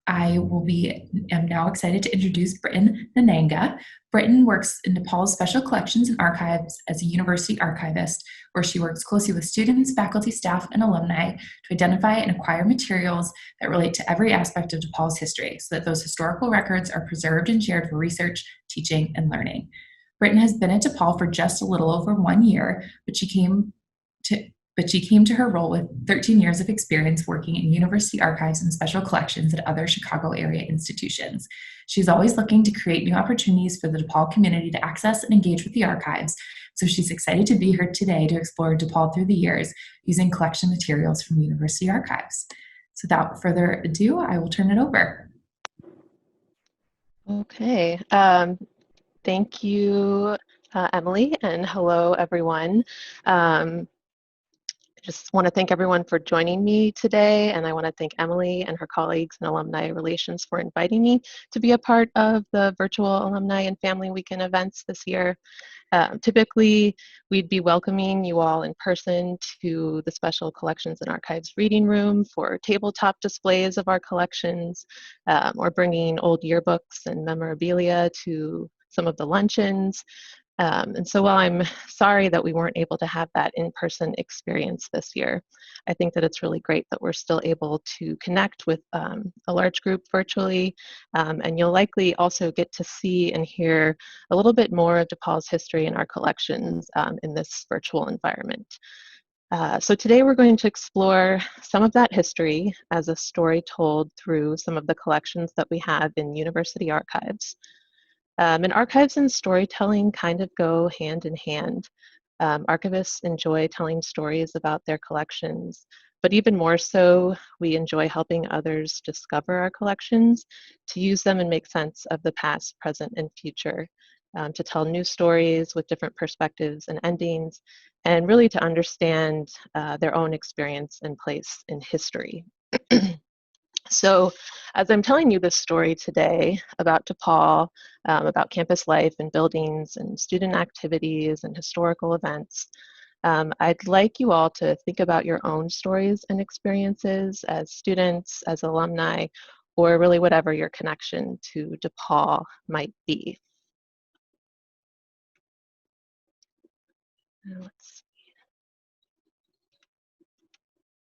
am now excited to introduce Brittan Nannenga. Brittan works in DePaul's Special Collections and Archives as a university archivist, where she works closely with students, faculty, staff, and alumni to identify and acquire materials that relate to every aspect of DePaul's history so that those historical records are preserved and shared for research, teaching, and learning. Brittan has been at DePaul for just a little over 1 year, but she came to her role with 13 years of experience working in university archives and special collections at other Chicago area institutions. She's always looking to create new opportunities for the DePaul community to access and engage with the archives, so she's excited to be here today to explore DePaul through the years using collection materials from university archives. So without further ado, I will turn it over. Okay, thank you, Emily, and hello, everyone. I just want to thank everyone for joining me today, and I want to thank Emily and her colleagues in Alumni Relations for inviting me to be a part of the virtual Alumni and Family Weekend events this year. Typically, we'd be welcoming you all in person to the Special Collections and Archives reading room for tabletop displays of our collections, or bringing old yearbooks and memorabilia to some of the luncheons. And so while I'm sorry that we weren't able to have that in-person experience this year, I think that it's really great that we're still able to connect with a large group virtually, and you'll likely also get to see and hear a little bit more of DePaul's history in our collections in this virtual environment. So today we're going to explore some of that history as a story told through some of the collections that we have in university archives. And archives and storytelling kind of go hand in hand. Archivists enjoy telling stories about their collections, but even more so, we enjoy helping others discover our collections, to use them and make sense of the past, present, and future, to tell new stories with different perspectives and endings, and really to understand their own experience and place in history. So as I'm telling you this story today about DePaul, about campus life and buildings and student activities and historical events, I'd like you all to think about your own stories and experiences as students, as alumni, or really whatever your connection to DePaul might be. Let's see.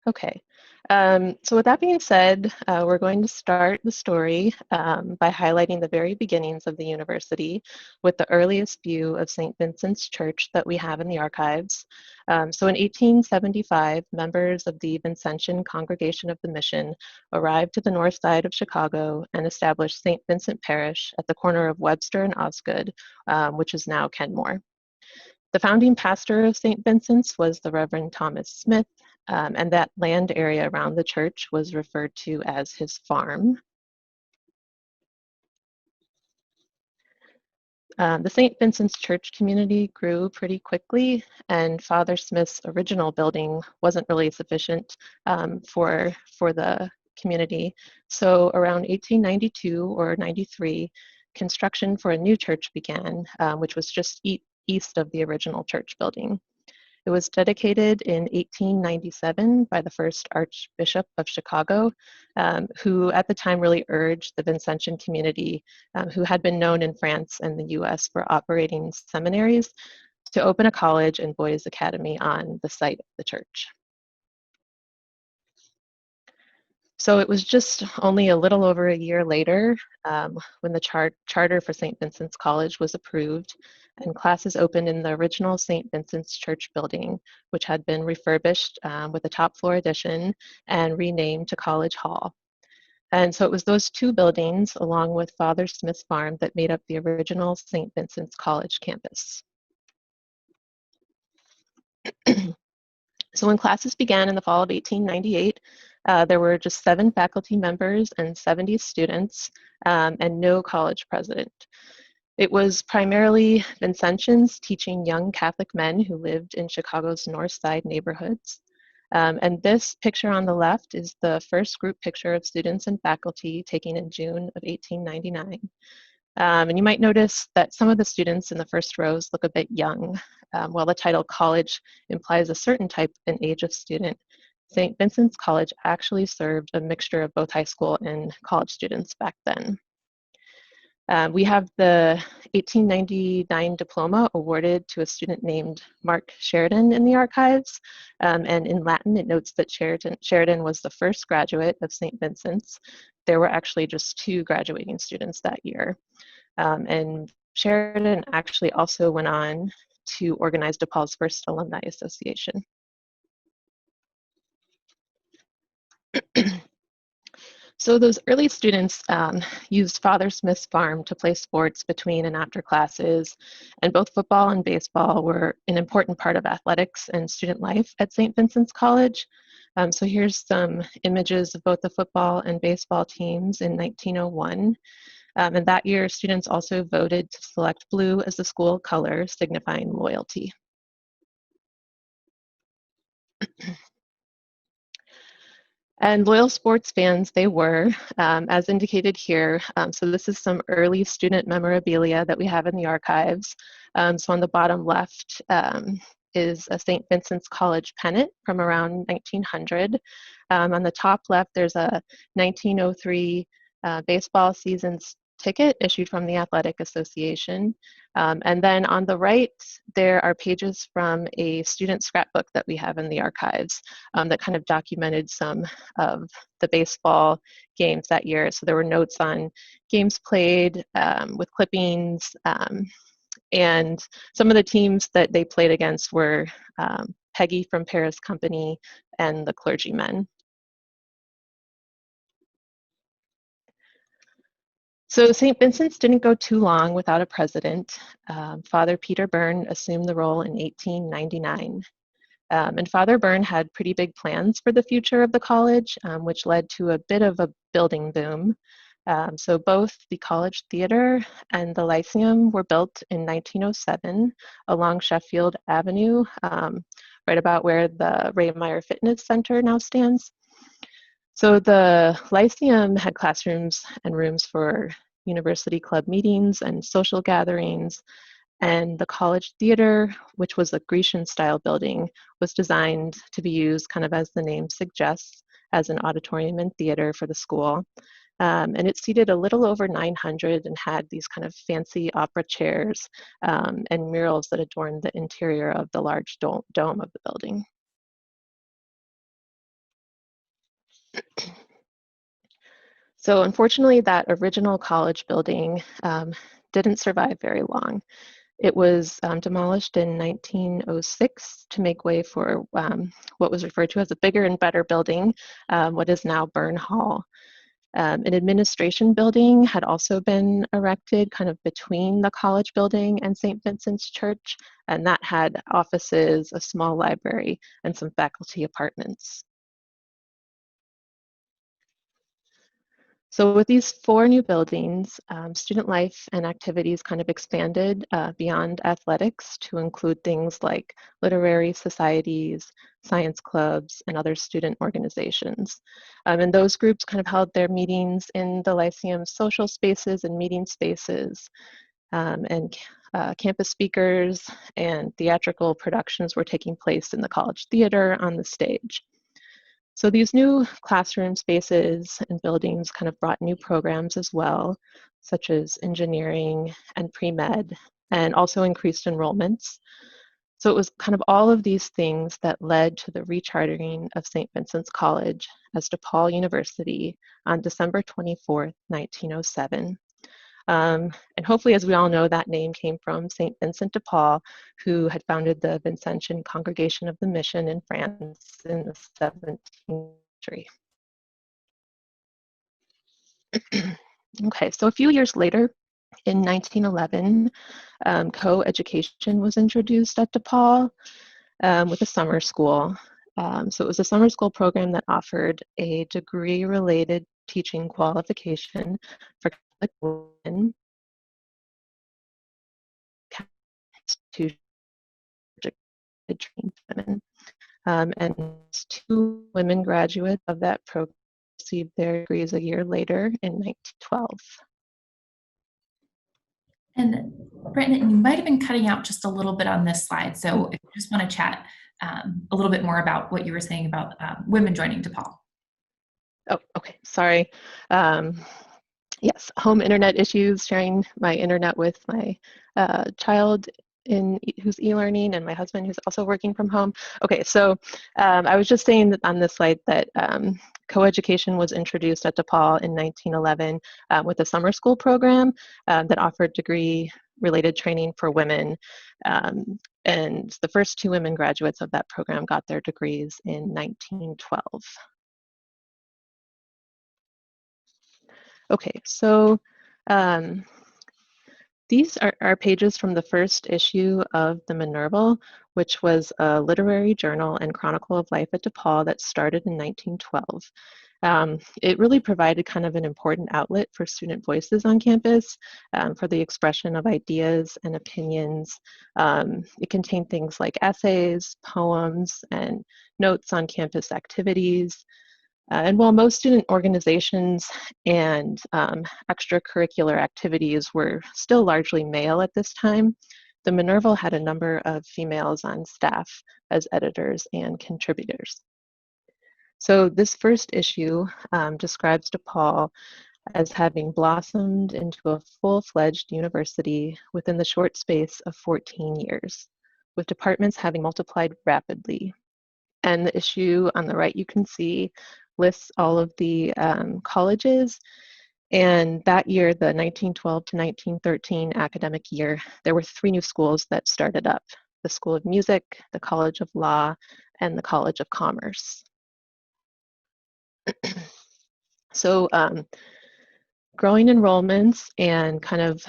Okay, so with that being said, we're going to start the story by highlighting the very beginnings of the university with the earliest view of St. Vincent's Church that we have in the archives. So in 1875, members of the Vincentian Congregation of the Mission arrived to the north side of Chicago and established St. Vincent Parish at the corner of Webster and Osgood, which is now Kenmore. The founding pastor of St. Vincent's was the Reverend Thomas Smith, and that land area around the church was referred to as his farm. The St. Vincent's Church community grew pretty quickly, and Father Smith's original building wasn't really sufficient for the community. So around 1892 or 93, construction for a new church began, which was just east of the original church building. It was dedicated in 1897 by the first Archbishop of Chicago, who at the time really urged the Vincentian community, who had been known in France and the US for operating seminaries, to open a college and boys' academy on the site of the church. So it was just only a little over a year later when the charter for St. Vincent's College was approved and classes opened in the original St. Vincent's Church building, which had been refurbished with a top floor addition and renamed to College Hall. And so it was those two buildings, along with Father Smith's farm, that made up the original St. Vincent's College campus. So when classes began in the fall of 1898, there were just 7 faculty members and 70 students, and no college president. It was primarily Vincentians teaching young Catholic men who lived in Chicago's North Side neighborhoods. And this picture on the left is the first group picture of students and faculty taken in June of 1899. And you might notice that some of the students in the first rows look a bit young. While the title college implies a certain type and age of student, St. Vincent's College actually served a mixture of both high school and college students back then. We have the 1899 diploma awarded to a student named Mark Sheridan in the archives. And in Latin, it notes that Sheridan was the first graduate of St. Vincent's. There were actually just 2 graduating students that year. And Sheridan actually also went on to organize DePaul's first alumni association. So those early students used Father Smith's farm to play sports between and after classes, and both football and baseball were an important part of athletics and student life at St. Vincent's College. So here's some images of both the football and baseball teams in 1901. And that year, students also voted to select blue as the school color, signifying loyalty. And loyal sports fans they were, as indicated here. So this is some early student memorabilia that we have in the archives. So on the bottom left is a St. Vincent's College pennant from around 1900. On the top left, there's a 1903 baseball season's ticket issued from the Athletic Association. And then on the right, there are pages from a student scrapbook that we have in the archives that kind of documented some of the baseball games that year. So there were notes on games played with clippings, and some of the teams that they played against were Peggy from Paris Company and the Clergymen. So St. Vincent's didn't go too long without a president. Father Peter Byrne assumed the role in 1899. And Father Byrne had pretty big plans for the future of the college, which led to a bit of a building boom. So both the College Theater and the Lyceum were built in 1907 along Sheffield Avenue, right about where the Ray Meyer Fitness Center now stands. So the Lyceum had classrooms and rooms for university club meetings and social gatherings, and the College Theater, which was a Grecian-style building, was designed to be used, kind of as the name suggests, as an auditorium and theater for the school. And it seated a little over 900 and had these kind of fancy opera chairs and murals that adorned the interior of the large dome of the building. So unfortunately, that original college building didn't survive very long. It was demolished in 1906 to make way for what was referred to as a bigger and better building, what is now Byrne Hall. An administration building had also been erected kind of between the college building and St. Vincent's Church, and that had offices, a small library, and some faculty apartments. So with these 4 new buildings, student life and activities kind of expanded beyond athletics to include things like literary societies, science clubs, and other student organizations. And those groups kind of held their meetings in the Lyceum's social spaces and meeting spaces. And campus speakers and theatrical productions were taking place in the college theater on the stage. So these new classroom spaces and buildings kind of brought new programs as well, such as engineering and pre-med, and also increased enrollments. So it was kind of all of these things that led to the rechartering of St. Vincent's College as DePaul University on December 24th, 1907. And hopefully, as we all know, that name came from St. Vincent de Paul, who had founded the Vincentian Congregation of the Mission in France in the 17th century. Okay, so a few years later, in 1911, co-education was introduced at DePaul with a summer school. So it was a summer school program that offered a degree-related teaching qualification for Catholic women to trained women. And 2 women graduates of that program received their degrees a year later in 1912. And Brittan, you might have been cutting out just a little bit on this slide, so if you just want to chat a little bit more about what you were saying about women joining DePaul. Oh, okay, sorry. Yes, home internet issues, sharing my internet with my child who's e-learning and my husband who's also working from home. Okay, so I was just saying that on this slide that coeducation was introduced at DePaul in 1911 with a summer school program that offered degree-related training for women. And the first 2 women graduates of that program got their degrees in 1912. Okay, so these are pages from the first issue of the Minerva, which was a literary journal and chronicle of life at DePaul that started in 1912. It really provided kind of an important outlet for student voices on campus for the expression of ideas and opinions. It contained things like essays, poems, and notes on campus activities. And while most student organizations and extracurricular activities were still largely male at this time, the Minerva had a number of females on staff as editors and contributors. So this first issue describes DePaul as having blossomed into a full-fledged university within the short space of 14 years, with departments having multiplied rapidly. And the issue on the right, you can see, lists all of the colleges. And that year, the 1912 to 1913 academic year, there were 3 new schools that started up: the School of Music, the College of Law, and the College of Commerce. So growing enrollments and kind of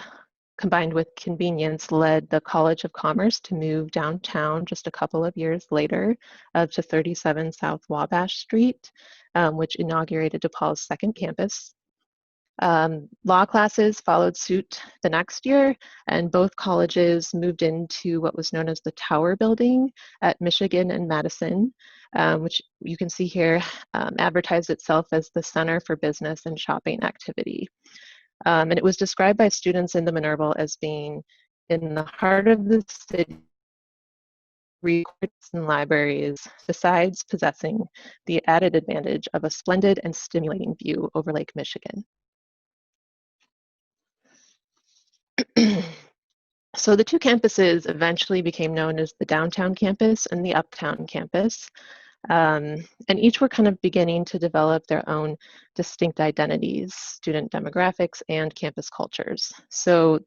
combined with convenience led the College of Commerce to move downtown just a couple of years later to 37 South Wabash Street, which inaugurated DePaul's second campus. Law classes followed suit the next year, and both colleges moved into what was known as the Tower Building at Michigan and Madison, which you can see here advertised itself as the Center for Business and Shopping Activity. And it was described by students in the Minerva as being in the heart of the city, courts and libraries, besides possessing the added advantage of a splendid and stimulating view over Lake Michigan. So the 2 campuses eventually became known as the downtown campus and the uptown campus. And each were kind of beginning to develop their own distinct identities, student demographics, and campus cultures. So,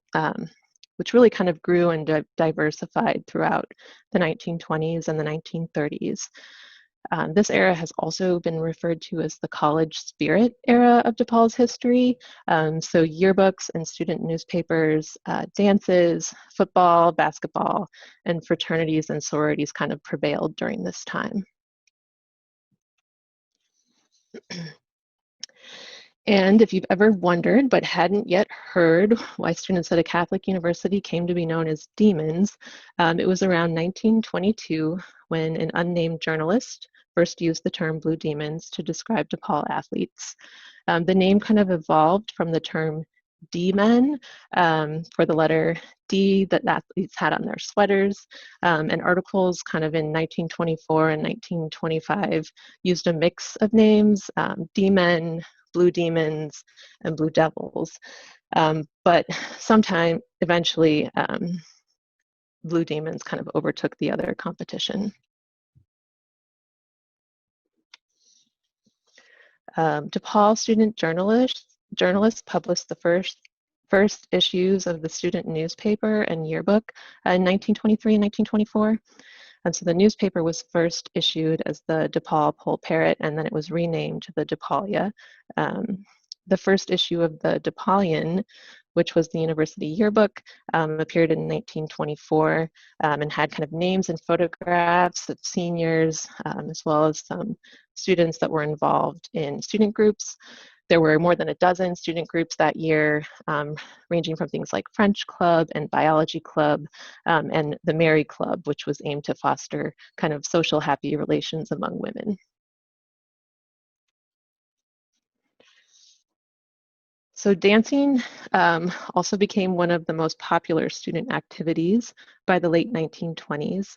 which really kind of grew and diversified throughout the 1920s and the 1930s. This era has also been referred to as the college spirit era of DePaul's history. So yearbooks and student newspapers, dances, football, basketball, and fraternities and sororities kind of prevailed during this time. And if you've ever wondered but hadn't yet heard why students at a Catholic university came to be known as demons, it was around 1922 when an unnamed journalist first used the term blue demons to describe DePaul athletes. The name kind of evolved from the term D-men for the letter D that athletes had on their sweaters, and articles kind of in 1924 and 1925 used a mix of names, D-men, blue demons, and blue devils. But sometime eventually blue demons kind of overtook the other competition. DePaul student journalists published the first issues of the student newspaper and yearbook in 1923 and 1924. And so the newspaper was first issued as the DePaul Poll Parrot, and then it was renamed to the DePaulia. The first issue of the DePaulian, which was the university yearbook, appeared in 1924 and had kind of names and photographs of seniors, as well as some students that were involved in student groups. There were more than a dozen student groups that year, ranging from things like French Club and Biology Club and the Mary Club, which was aimed to foster kind of social happy relations among women. So dancing also became one of the most popular student activities by the late 1920s.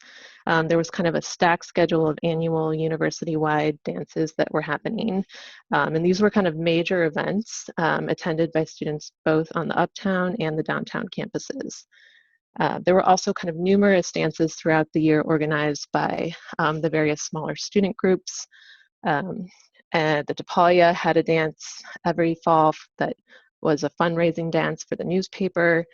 There was kind of a stacked schedule of annual university-wide dances that were happening. And these were kind of major events attended by students both on the uptown and the downtown campuses. There were also kind of numerous dances throughout the year organized by the various smaller student groups. And the DePaul had a dance every fall that was a fundraising dance for the newspaper.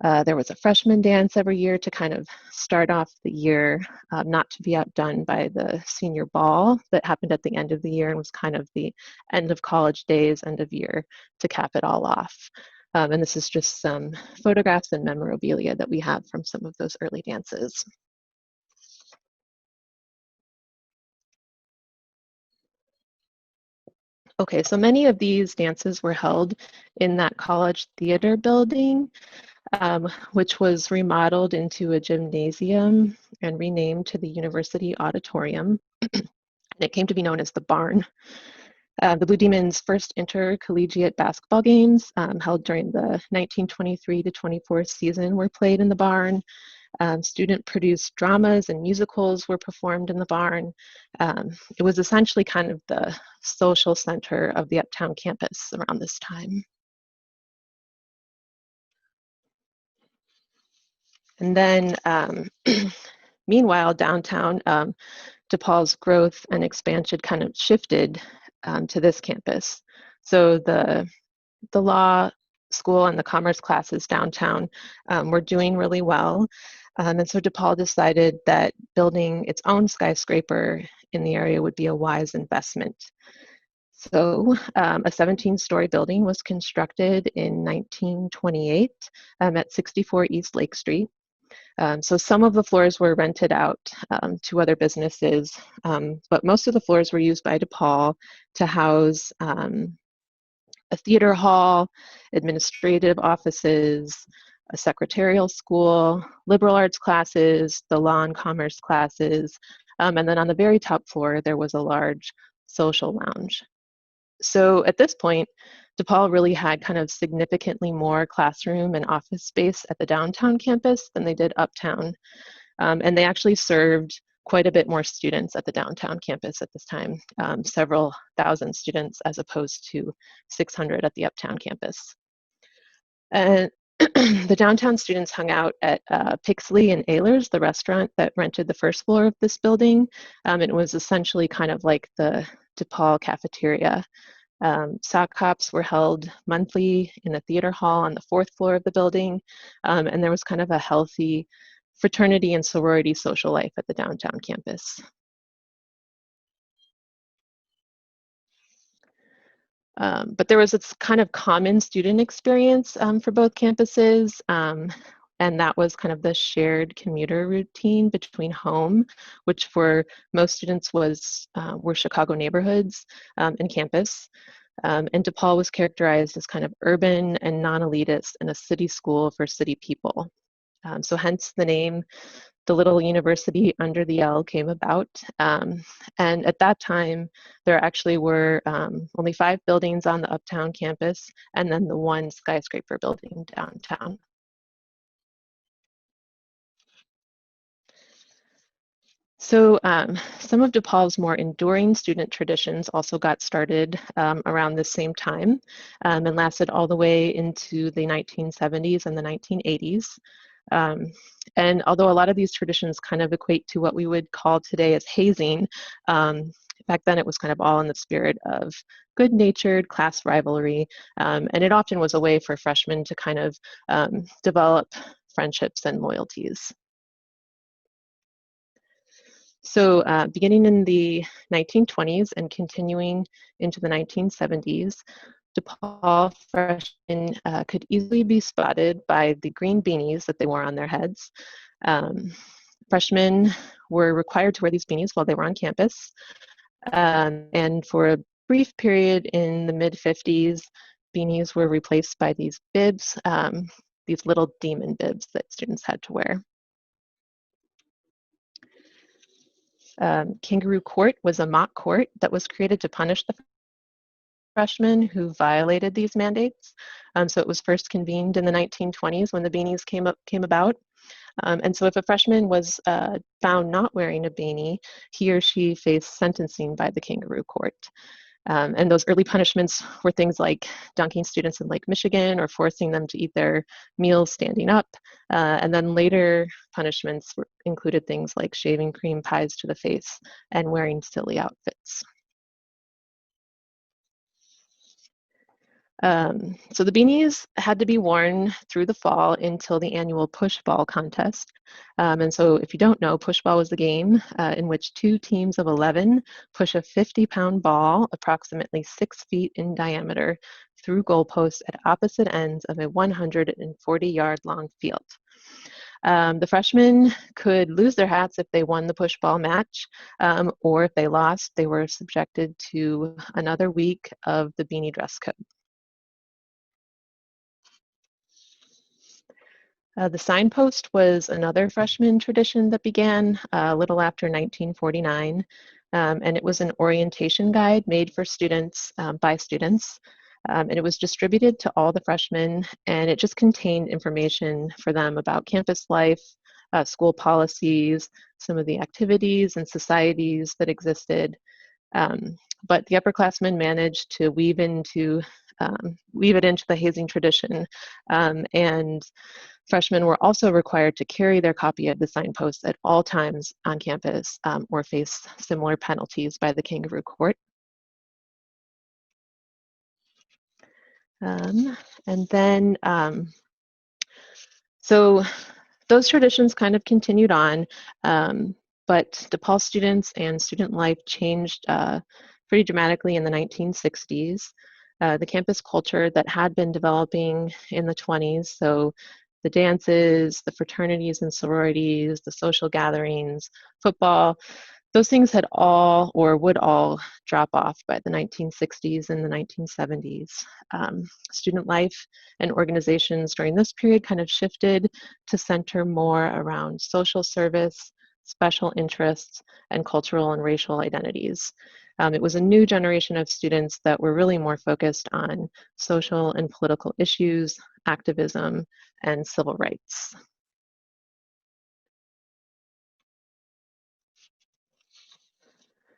There was a freshman dance every year to kind of start off the year, not to be outdone by the senior ball that happened at the end of the year and was kind of the end of college days, end of year to cap it all off. And this is just some photographs and memorabilia that we have from some of those early dances. Okay, so many of these dances were held in that college theater building, which was remodeled into a gymnasium and renamed to the University Auditorium. And it came to be known as the Barn. The Blue Demons' first intercollegiate basketball games held during the 1923 to 24 season were played in the Barn. Student-produced dramas and musicals were performed in the Barn. It was essentially kind of the social center of the Uptown campus around this time. And then, meanwhile, downtown, DePaul's growth and expansion kind of shifted to this campus. So the law school and the commerce classes downtown were doing really well. And so DePaul decided that building its own skyscraper in the area would be a wise investment. So a 17-story building was constructed in 1928 at 64 East Lake Street. So some of the floors were rented out to other businesses, but most of the floors were used by DePaul to house a theater hall, administrative offices, a secretarial school, liberal arts classes, the law and commerce classes, and then on the very top floor, there was a large social lounge. So at this point, DePaul really had kind of significantly more classroom and office space at the downtown campus than they did uptown. And they actually served quite a bit more students at the downtown campus at this time, several thousand students as opposed to 600 at the uptown campus. And the downtown students hung out at Pixley and Ayler's, the restaurant that rented the first floor of this building. It was essentially kind of like the DePaul cafeteria. Sock hops were held monthly in the theater hall on the fourth floor of the building, and there was kind of a healthy fraternity and sorority social life at the downtown campus. But there was this kind of common student experience for both campuses, and that was kind of the shared commuter routine between home, which for most students were Chicago neighborhoods, and campus. And DePaul was characterized as kind of urban and non-elitist and a city school for city people. So hence the name, the little university under the L came about. And at that time, there actually were only 5 buildings on the Uptown campus, and then the one skyscraper building downtown. So some of DePaul's more enduring student traditions also got started around the same time and lasted all the way into the 1970s and the 1980s. And although a lot of these traditions kind of equate to what we would call today as hazing, back then it was kind of all in the spirit of good-natured class rivalry, and it often was a way for freshmen to kind of develop friendships and loyalties. So beginning in the 1920s and continuing into the 1970s, DePaul freshmen could easily be spotted by the green beanies that they wore on their heads. Freshmen were required to wear these beanies while they were on campus. And for a brief period in the mid-50s, beanies were replaced by these bibs, these little demon bibs that students had to wear. Kangaroo Court was a mock court that was created to punish the freshmen who violated these mandates. So it was first convened in the 1920s when the beanies came about. And so if a freshman was found not wearing a beanie, he or she faced sentencing by the kangaroo court. And those early punishments were things like dunking students in Lake Michigan or forcing them to eat their meals standing up. And then later punishments included things like shaving cream pies to the face and wearing silly outfits. So the beanies had to be worn through the fall until the annual push ball contest. And so if you don't know, push ball was the game in which two teams of 11 push a 50-pound ball approximately 6 feet in diameter through goalposts at opposite ends of a 140-yard long field. The freshmen could lose their hats if they won the push ball match, or if they lost, they were subjected to another week of the beanie dress code. The signpost was another freshman tradition that began a little after 1949, and it was an orientation guide made for students, by students, and it was distributed to all the freshmen, and it just contained information for them about campus life, school policies, some of the activities and societies that existed. But the upperclassmen managed to weave it into the hazing tradition, and freshmen were also required to carry their copy of the signposts at all times on campus, or face similar penalties by the kangaroo court. And then, so those traditions kind of continued on, but DePaul students and student life changed pretty dramatically in the 1960s. The campus culture that had been developing in the 20s, so the dances, the fraternities and sororities, the social gatherings, football, those things had all or would all drop off by the 1960s and the 1970s. Student life and organizations during this period kind of shifted to center more around social service, special interests, and cultural and racial identities. It was a new generation of students that were really more focused on social and political issues, activism, and civil rights.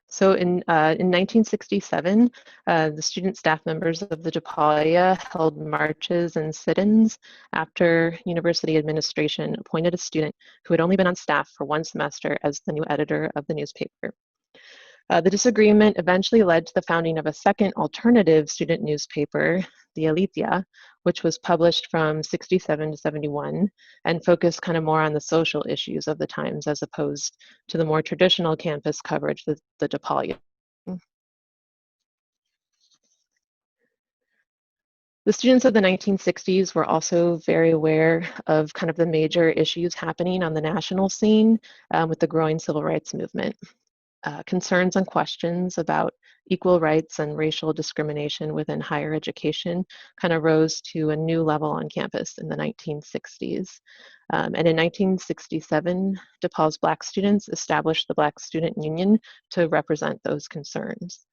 So in 1967, the student staff members of the DePaul held marches and sit-ins after university administration appointed a student who had only been on staff for one semester as the new editor of the newspaper. The disagreement eventually led to the founding of a second alternative student newspaper, the Aletheia, which was published from 67 to 71 and focused kind of more on the social issues of the times as opposed to the more traditional campus coverage that the DePaul. The students of the 1960s were also very aware of kind of the major issues happening on the national scene with the growing civil rights movement. Concerns and questions about equal rights and racial discrimination within higher education kind of rose to a new level on campus in the 1960s. And in 1967, DePaul's Black students established the Black Student Union to represent those concerns.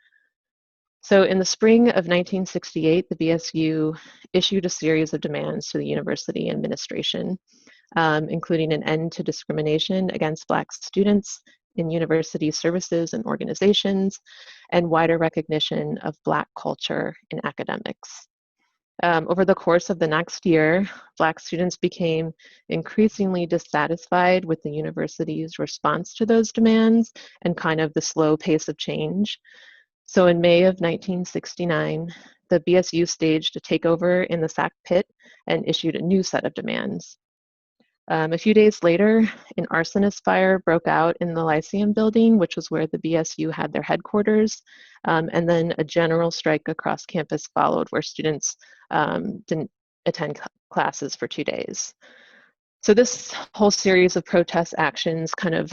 So in the spring of 1968, the BSU issued a series of demands to the university administration, including an end to discrimination against Black students in university services and organizations, and wider recognition of Black culture in academics. Over the course of the next year, Black students became increasingly dissatisfied with the university's response to those demands and kind of the slow pace of change. So in May of 1969, the BSU staged a takeover in the Sac Pit and issued a new set of demands. A few days later, an arsonist fire broke out in the Lyceum building, which was where the BSU had their headquarters, and then a general strike across campus followed where students didn't attend classes for 2 days. So this whole series of protest actions kind of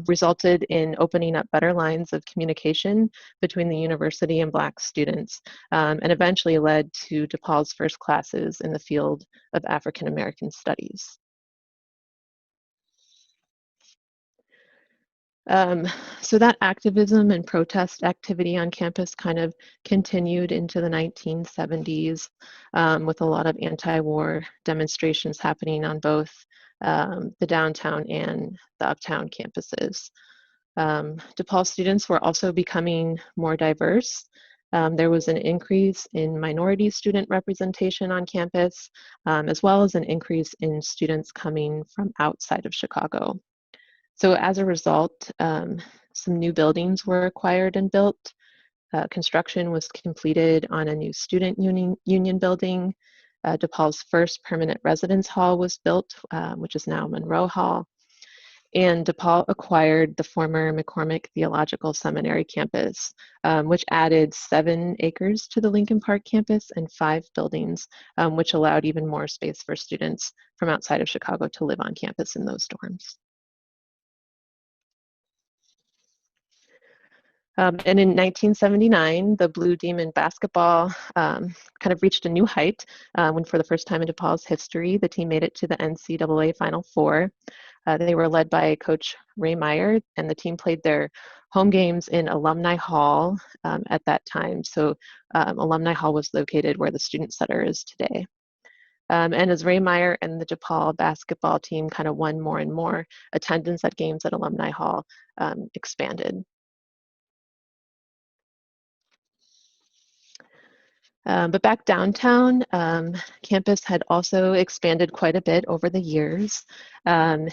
resulted in opening up better lines of communication between the university and Black students, and eventually led to DePaul's first classes in the field of African American studies. So that activism and protest activity on campus kind of continued into the 1970s with a lot of anti-war demonstrations happening on both the downtown and the uptown campuses. DePaul students were also becoming more diverse. There was an increase in minority student representation on campus, as well as an increase in students coming from outside of Chicago. So as a result, some new buildings were acquired and built. Construction was completed on a new student union building. DePaul's first permanent residence hall was built, which is now Monroe Hall. And DePaul acquired the former McCormick Theological Seminary campus, which added 7 acres to the Lincoln Park campus and 5 buildings, which allowed even more space for students from outside of Chicago to live on campus in those dorms. And in 1979, the Blue Demon basketball kind of reached a new height when for the first time in DePaul's history, the team made it to the NCAA Final Four. They were led by Coach Ray Meyer, and the team played their home games in Alumni Hall at that time. So Alumni Hall was located where the Student Center is today. And as Ray Meyer and the DePaul basketball team kind of won more and more, attendance at games at Alumni Hall expanded. But back downtown, campus had also expanded quite a bit over the years. In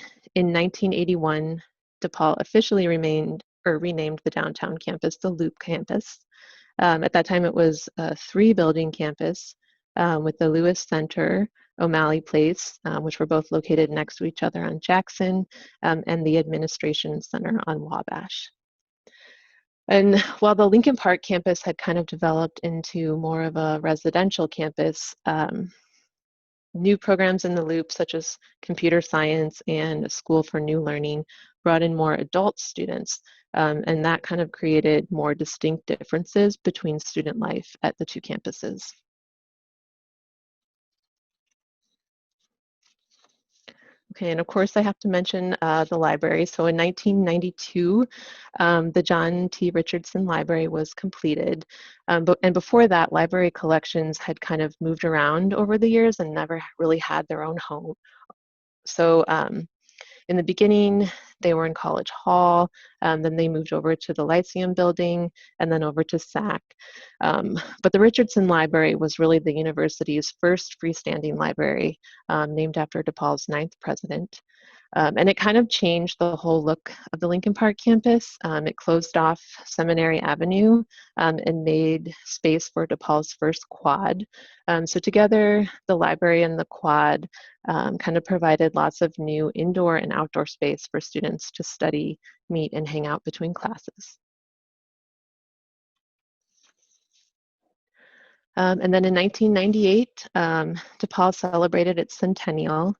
1981, DePaul officially renamed the downtown campus the Loop campus. At that time, it was a 3-building campus with the Lewis Center, O'Malley Place, which were both located next to each other on Jackson, and the Administration Center on Wabash. And while the Lincoln Park campus had kind of developed into more of a residential campus, new programs in the Loop, such as computer science and a school for new learning, brought in more adult students. And that kind of created more distinct differences between student life at the 2 campuses. Okay, and of course I have to mention the library. So in 1992, the John T. Richardson Library was completed. And before that, library collections had kind of moved around over the years and never really had their own home. So in the beginning, they were in College Hall, then they moved over to the Lyceum building, and then over to SAC. But the Richardson Library was really the university's first freestanding library, named after DePaul's 9th president. And it kind of changed the whole look of the Lincoln Park campus. It closed off Seminary Avenue and made space for DePaul's first quad. So together, the library and the quad kind of provided lots of new indoor and outdoor space for students to study, meet, and hang out between classes. And then in 1998, DePaul celebrated its centennial.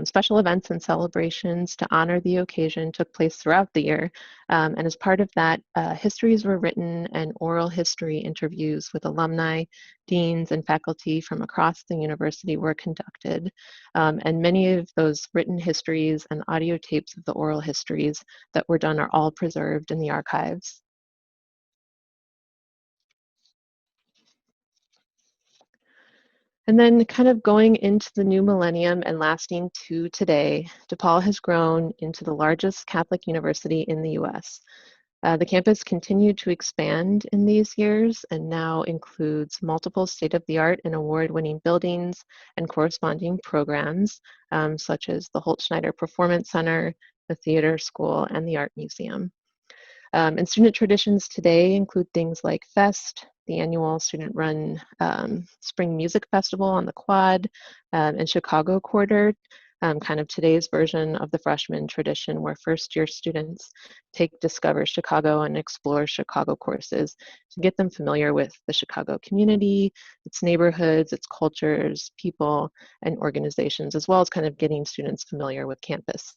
Special events and celebrations to honor the occasion took place throughout the year. And as part of that, histories were written and oral history interviews with alumni, deans, and faculty from across the university were conducted. And many of those written histories and audio tapes of the oral histories that were done are all preserved in the archives. And then kind of going into the new millennium and lasting to today, DePaul has grown into the largest Catholic university in the US. The campus continued to expand in these years and now includes multiple state-of-the-art and award-winning buildings and corresponding programs, such as the Holt Schneider Performance Center, the Theater School, and the Art Museum. And student traditions today include things like Fest, the annual student-run Spring Music Festival on the Quad, and Chicago Quarter, kind of today's version of the freshman tradition where first-year students Discover Chicago and explore Chicago courses to get them familiar with the Chicago community, its neighborhoods, its cultures, people, and organizations, as well as kind of getting students familiar with campus.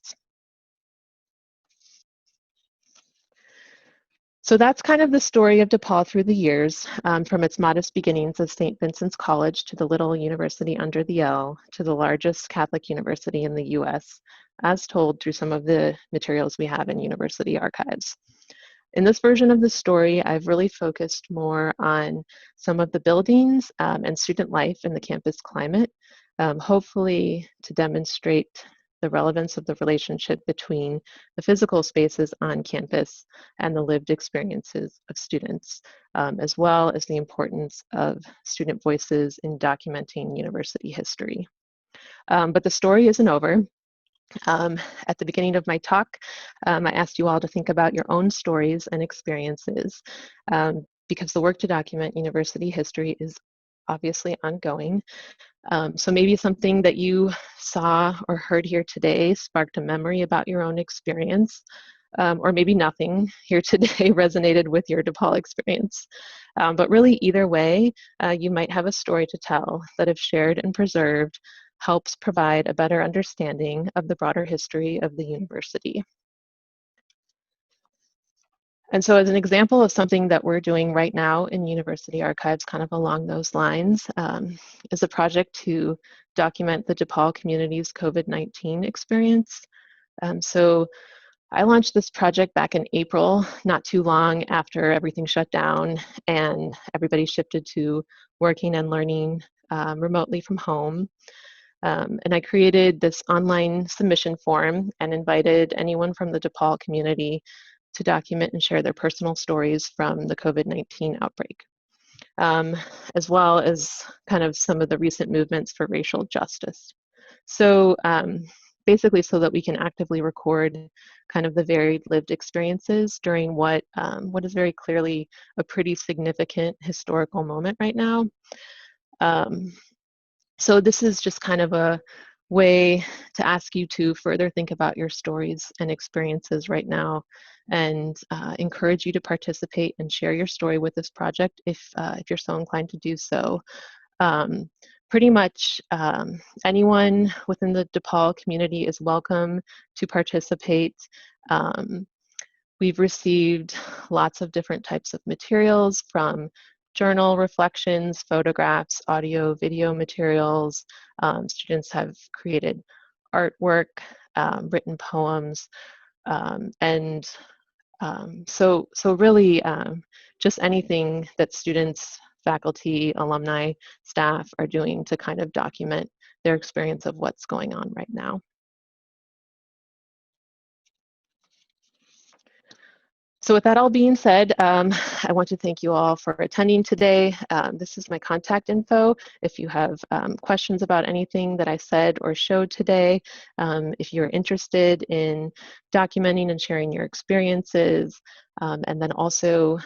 So that's kind of the story of DePaul through the years, from its modest beginnings as St. Vincent's College to the little university under the L to the largest Catholic university in the US, as told through some of the materials we have in university archives. In this version of the story, I've really focused more on some of the buildings and student life in the campus climate, hopefully to demonstrate the relevance of the relationship between the physical spaces on campus and the lived experiences of students, as well as the importance of student voices in documenting university history. But the story isn't over. At the beginning of my talk, I asked you all to think about your own stories and experiences, because the work to document university history is obviously ongoing. So maybe something that you saw or heard here today sparked a memory about your own experience, or maybe nothing here today resonated with your DePaul experience. But really, either way, you might have a story to tell that, if shared and preserved, helps provide a better understanding of the broader history of the university. And so as an example of something that we're doing right now in university archives, kind of along those lines, is a project to document the DePaul community's COVID-19 experience. So I launched this project back in April, not too long after everything shut down and everybody shifted to working and learning remotely from home. And I created this online submission form and invited anyone from the DePaul community to document and share their personal stories from the COVID-19 outbreak, as well as kind of some of the recent movements for racial justice. So basically, so that we can actively record kind of the varied lived experiences during what is very clearly a pretty significant historical moment right now. So this is just kind of a way to ask you to further think about your stories and experiences right now, and encourage you to participate and share your story with this project if you're so inclined to do so. Pretty much anyone within the DePaul community is welcome to participate. We've received lots of different types of materials, from journal reflections, photographs, audio, video materials. Students have created artwork, written poems, and so really just anything that students, faculty, alumni, staff are doing to kind of document their experience of what's going on right now. So with that all being said, I want to thank you all for attending today. This is my contact info. If you have questions about anything that I said or showed today, if you're interested in documenting and sharing your experiences, and then also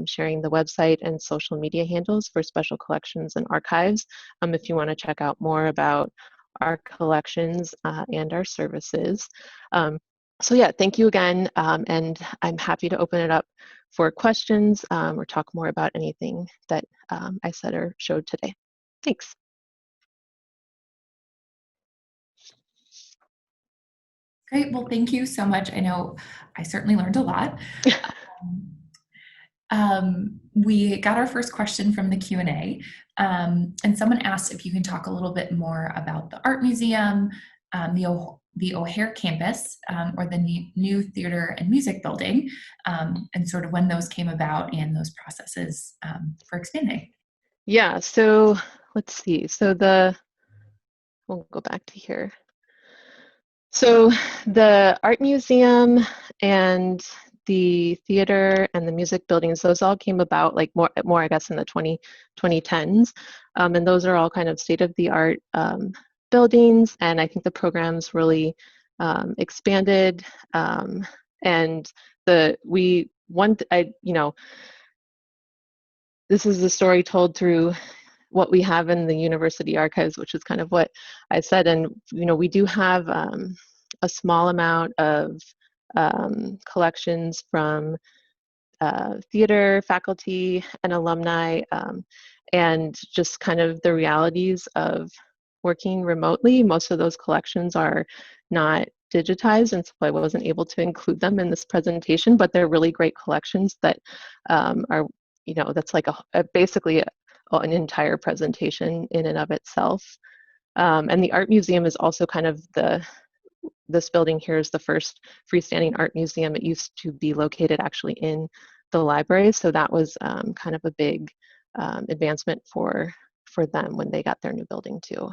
sharing the website and social media handles for special collections and archives, if you want to check out more about our collections and our services. So yeah, thank you again, and I'm happy to open it up for questions or talk more about anything that I said or showed today. Thanks. Great. Well, thank you so much. I know I certainly learned a lot. We got our first question from the Q&A, and someone asked if you can talk a little bit more about the art museum, the O'Hare campus, or the new theater and music building, and sort of when those came about and those processes for expanding. Yeah, so let's see. So we'll go back to here. So the art museum and the theater and the music buildings, those all came about like more I guess in the 2010s, and those are all kind of state-of-the-art buildings, and I think the program's really expanded, and this is the story told through what we have in the university archives, which is kind of what I said. And we do have a small amount of collections from theater faculty and alumni, and just kind of the realities of working remotely. Most of those collections are not digitized, and so I wasn't able to include them in this presentation, but they're really great collections that are, that's like basically an entire presentation in and of itself. And the art museum is also kind of this building here is the first freestanding art museum. It used to be located actually in the library, so that was kind of a big advancement for them when they got their new building too.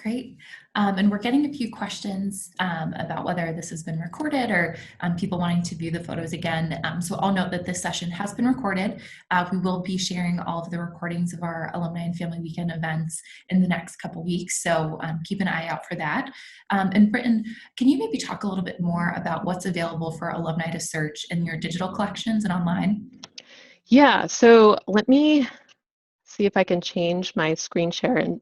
Great. And we're getting a few questions about whether this has been recorded or people wanting to view the photos again. So I'll note that this session has been recorded. We will be sharing all of the recordings of our Alumni and Family Weekend events in the next couple weeks. So keep an eye out for that. And Brittan, can you maybe talk a little bit more about what's available for alumni to search in your digital collections and online? Yeah, so let me see if I can change my screen share and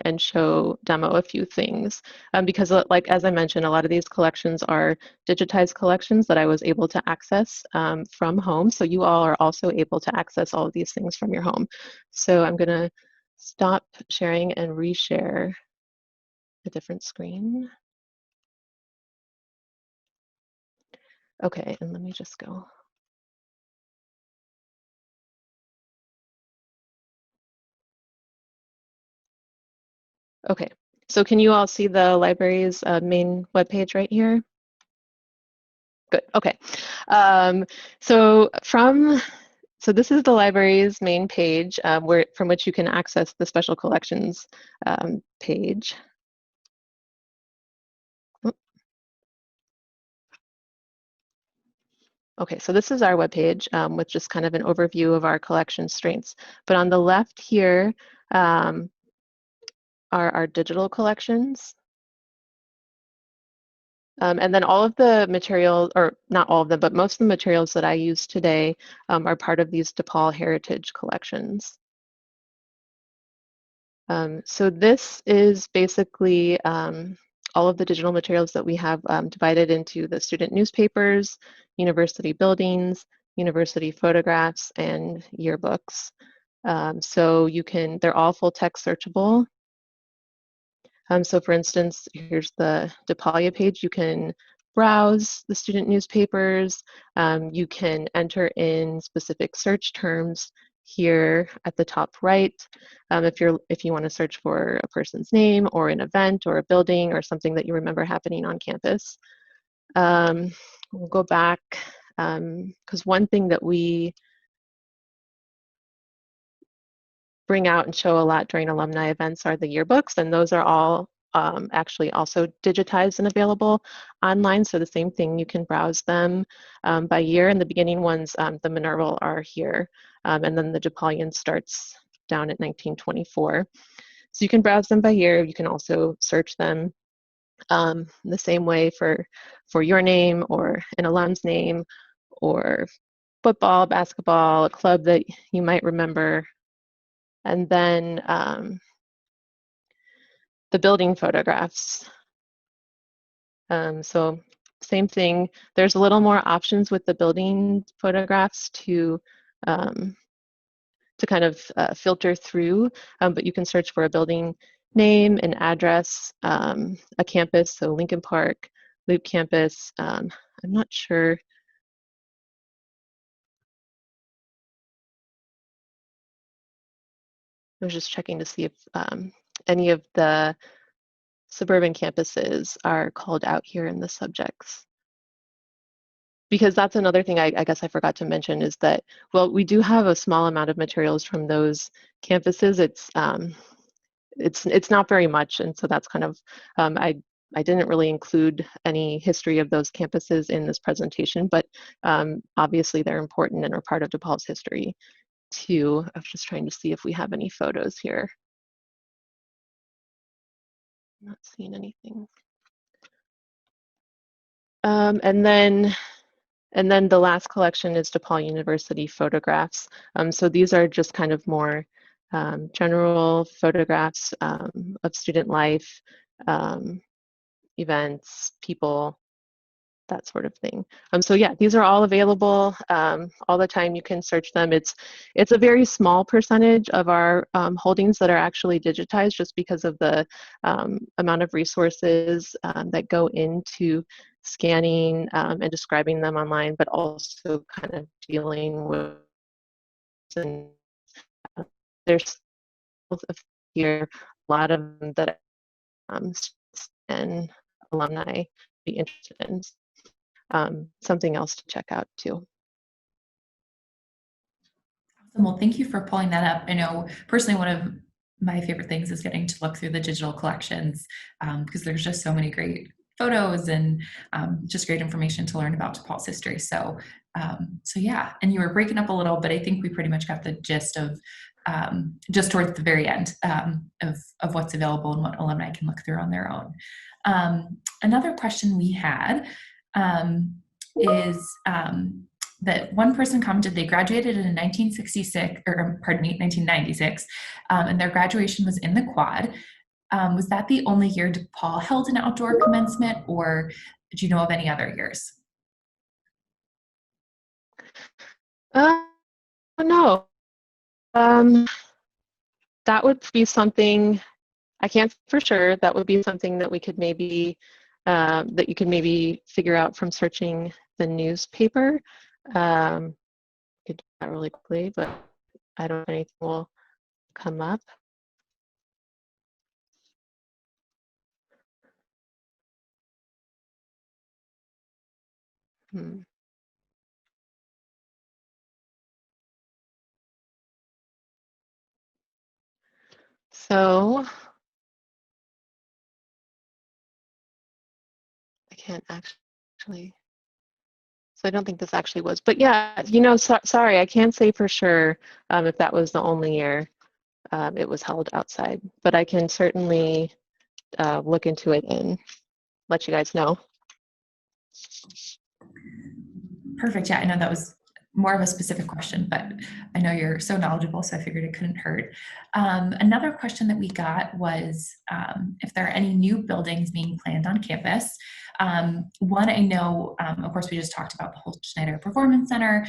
demo a few things. Because like, as I mentioned, a lot of these collections are digitized collections that I was able to access from home. So you all are also able to access all of these things from your home. So I'm gonna stop sharing and reshare a different screen. Okay, and let me just go. Okay, so can you all see the library's main webpage right here? Good, okay. So this is the library's main page from which you can access the special collections page. Okay, so this is our webpage with just kind of an overview of our collection strengths. But on the left here are our digital collections. And then all of the materials, or not all of them, but most of the materials that I use today are part of these DePaul Heritage collections. So this is basically all of the digital materials that we have divided into the student newspapers, university buildings, university photographs, and yearbooks. So they're all full text searchable. So for instance, here's the DePaul page. You can browse the student newspapers. You can enter in specific search terms here at the top right. If you want to search for a person's name or an event or a building or something that you remember happening on campus. We'll go back because one thing that we bring out and show a lot during alumni events are the yearbooks, and those are all actually also digitized and available online. So the same thing, you can browse them by year, and the beginning ones, the Minerva are here, and then the DePaulian starts down at 1924. So you can browse them by year. You can also search them the same way for your name or an alum's name or football, basketball, a club that you might remember. And then the building photographs. So same thing, there's a little more options with the building photographs to kind of filter through, but you can search for a building name, an address, a campus, so Lincoln Park, Loop Campus. I'm not sure. I was just checking to see if any of the suburban campuses are called out here in the subjects. Because that's another thing I guess I forgot to mention is that, well, we do have a small amount of materials from those campuses. It's not very much, and so that's kind of, I didn't really include any history of those campuses in this presentation, but obviously they're important and are part of DePaul's history too. I was just trying to see if we have any photos here. I'm not seeing anything. And then the last collection is DePaul University photographs. So these are just kind of more general photographs of student life, events, people. that sort of thing. So yeah, these are all available all the time. You can search them. It's a very small percentage of our holdings that are actually digitized, just because of the amount of resources that go into scanning and describing them online, but also kind of dealing with, and there's here a lot of them that and alumni be interested in. Something else to check out too. Awesome. Well, thank you for pulling that up. I know personally one of my favorite things is getting to look through the digital collections because there's just so many great photos and just great information to learn about DePaul's history. So yeah, and you were breaking up a little, but I think we pretty much got the gist of just towards the very end of what's available and what alumni can look through on their own. Another question we had is that one person commented they graduated in 1966, or pardon me, 1996, and their graduation was in the quad. Was that the only year DePaul held an outdoor commencement, or do you know of any other years? No. That would be something, I can't for sure, that would be something that we could maybe, that you could maybe figure out from searching the newspaper. Could do that really quickly, but I don't know if anything will come up. So I can't actually, so I don't think this actually was, but yeah, you know, sorry, I can't say for sure if that was the only year it was held outside, but I can certainly look into it and let you guys know. Perfect. Yeah, I know that was more of a specific question, but I know you're so knowledgeable, so I figured it couldn't hurt. Another question that we got was if there are any new buildings being planned on campus. One, I know, of course, we just talked about the Holtschneider Performance Center,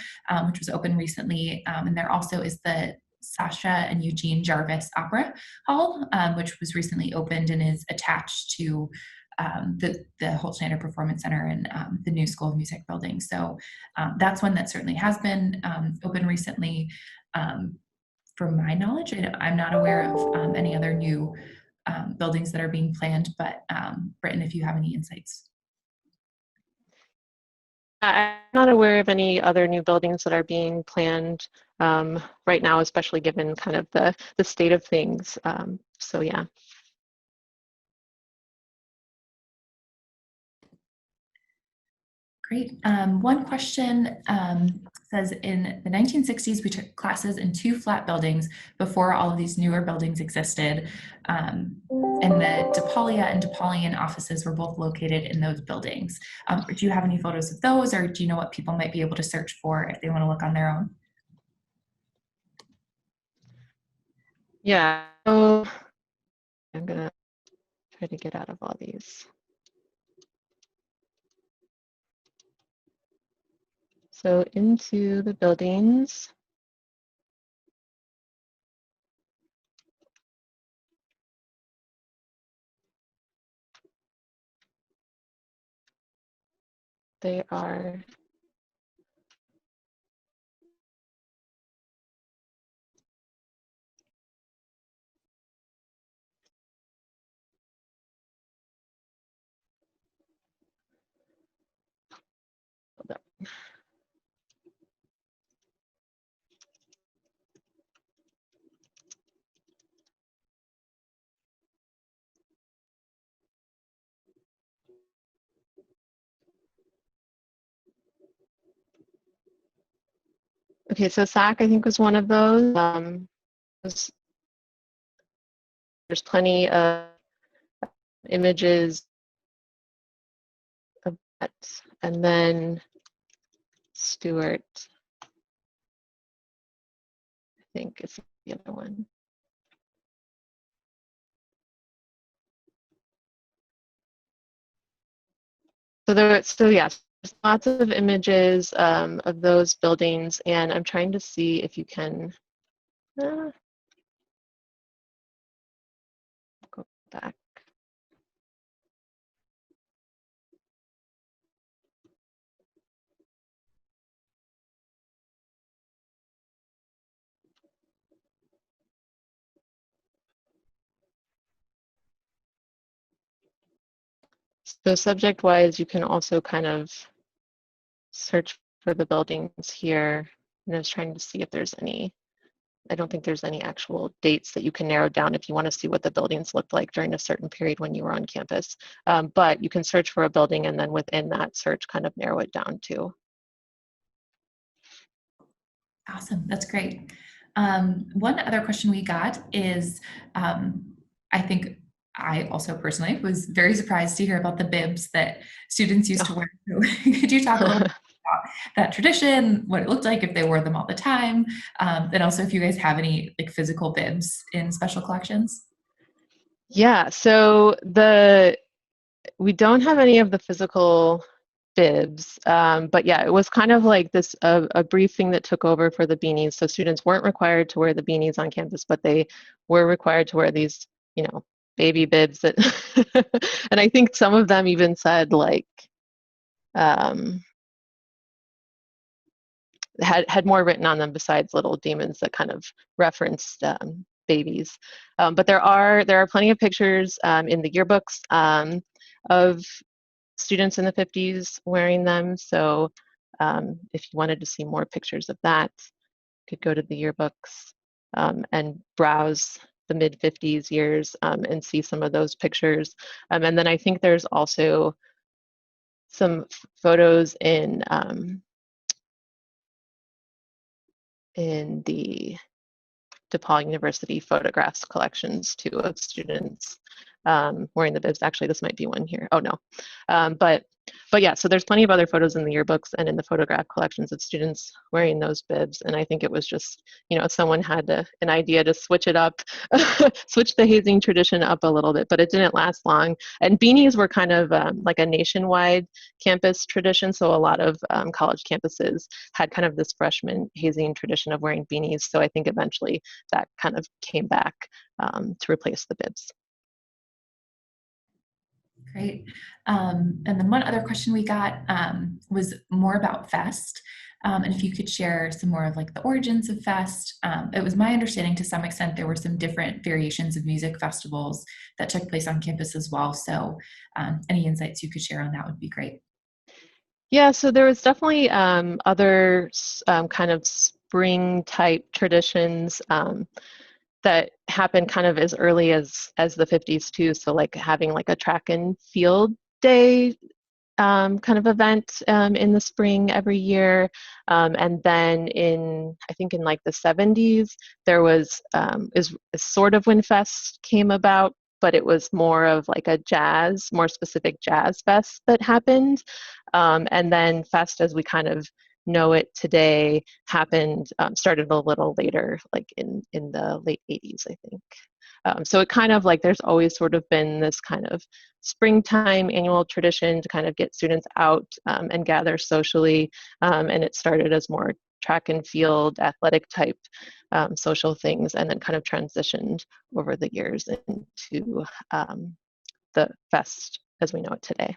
which was open recently, and there also is the Sasha and Eugene Jarvis Opera Hall, which was recently opened and is attached to the Holtschneider Performance Center and the new School of Music building. So that's one that certainly has been open recently. From my knowledge, I'm not aware of any other new buildings that are being planned, but Brittan, if you have any insights. I'm not aware of any other new buildings that are being planned right now, especially given kind of the state of things. So yeah. Great. One question says, in the 1960s, we took classes in 2 flat buildings before all of these newer buildings existed. And the DePaulia and DePaulian offices were both located in those buildings. Do you have any photos of those, or do you know what people might be able to search for if they want to look on their own? Yeah, so I'm gonna try to get out of all these. So into the buildings. They are okay, so SAC, I think, was one of those. There's plenty of images of that. And then Stewart, I think, is the other one. So yes, there's lots of images of those buildings, and I'm trying to see if you can uh, go back. So subject-wise, you can also kind of search for the buildings here. And I was trying to see if there's any, I don't think there's any actual dates that you can narrow down if you want to see what the buildings looked like during a certain period when you were on campus. But you can search for a building and then within that search kind of narrow it down too. Awesome, that's great. One other question we got is, I think I also personally was very surprised to hear about the bibs that students used to wear. So could you talk a little bit about that tradition, what it looked like if they wore them all the time, and also if you guys have any like physical bibs in special collections? Yeah, so we don't have any of the physical bibs, but yeah, it was kind of like this a brief thing that took over for the beanies. So students weren't required to wear the beanies on campus, but they were required to wear these, baby bibs that, and I think some of them even said like um, had more written on them besides little demons that kind of referenced babies. But there are plenty of pictures in the yearbooks of students in the 50s wearing them. So if you wanted to see more pictures of that, you could go to the yearbooks and browse the mid 50s years and see some of those pictures. And then I think there's also some photos in the DePaul University photographs collections too of students wearing the bibs. Actually, this might be one here. Oh no, but yeah. So there's plenty of other photos in the yearbooks and in the photograph collections of students wearing those bibs. And I think it was just, someone had an idea to switch it up, switch the hazing tradition up a little bit, but it didn't last long. And beanies were kind of like a nationwide campus tradition. So a lot of college campuses had kind of this freshman hazing tradition of wearing beanies. So I think eventually that kind of came back to replace the bibs. Great. And then one other question we got was more about Fest. And if you could share some more of like the origins of Fest. It was my understanding to some extent there were some different variations of music festivals that took place on campus as well. So any insights you could share on that would be great. Yeah, so there was definitely other kind of spring type traditions that happened kind of as early as the 50s too. So like having like a track and field day kind of event in the spring every year. And then I think in like the 70s, there was, is sort of when Fest came about, but it was more of like more specific jazz fest that happened. And then Fest as we kind of know it today started a little later, like in the late 80s, I think. So it kind of like there's always sort of been this kind of springtime annual tradition to kind of get students out and gather socially. And it started as more track and field athletic type social things and then kind of transitioned over the years into the fest as we know it today.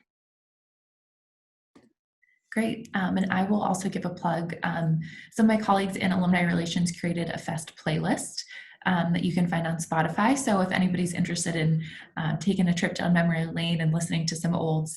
Great. And I will also give a plug. Some of my colleagues in Alumni Relations created a Fest playlist that you can find on Spotify. So if anybody's interested in taking a trip down memory lane and listening to some old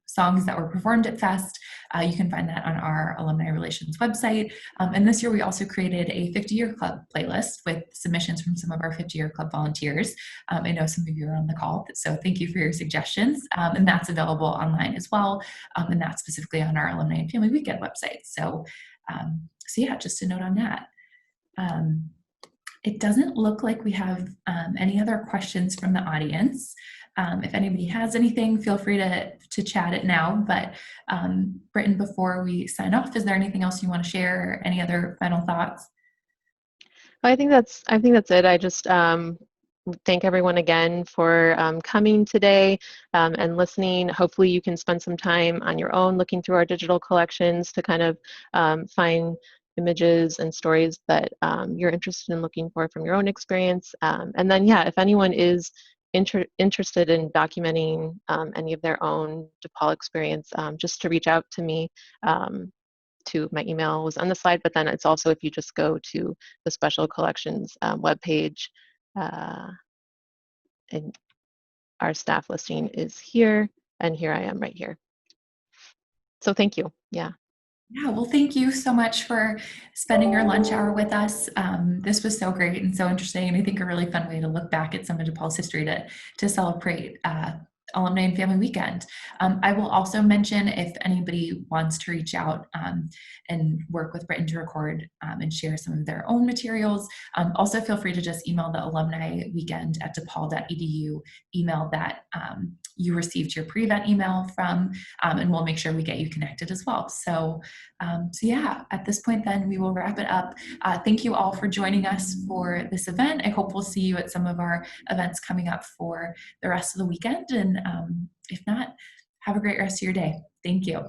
songs that were performed at Fest, you can find that on our Alumni Relations website. And this year we also created a 50-year club playlist with submissions from some of our 50-year club volunteers. I know some of you are on the call, so thank you for your suggestions. And that's available online as well. And that's specifically on our Alumni Family Weekend website. So yeah, just a note on that. It doesn't look like we have any other questions from the audience. If anybody has anything, feel free to chat it now. But Brittan, before we sign off, is there anything else you want to share? Or any other final thoughts? I think that's it. I just thank everyone again for coming today and listening. Hopefully you can spend some time on your own looking through our digital collections to kind of find images and stories that you're interested in looking for from your own experience. And then, yeah, if anyone is interested in documenting any of their own DePaul experience, just to reach out to me. To my email was on the slide, but then it's also if you just go to the Special Collections webpage, and our staff listing is here, and here I am right here. So thank you. Yeah. Yeah, well, thank you so much for spending your lunch hour with us. This was so great and so interesting, and I think a really fun way to look back at some of DePaul's history to celebrate Alumni and Family Weekend. I will also mention if anybody wants to reach out and work with Brittan to record and share some of their own materials, also feel free to just email the Alumni Weekend at depaul.edu email that you received your pre-event email from, and we'll make sure we get you connected as well. So yeah, at this point then we will wrap it up. Thank you all for joining us for this event. I hope we'll see you at some of our events coming up for the rest of the weekend. And if not, have a great rest of your day. Thank you.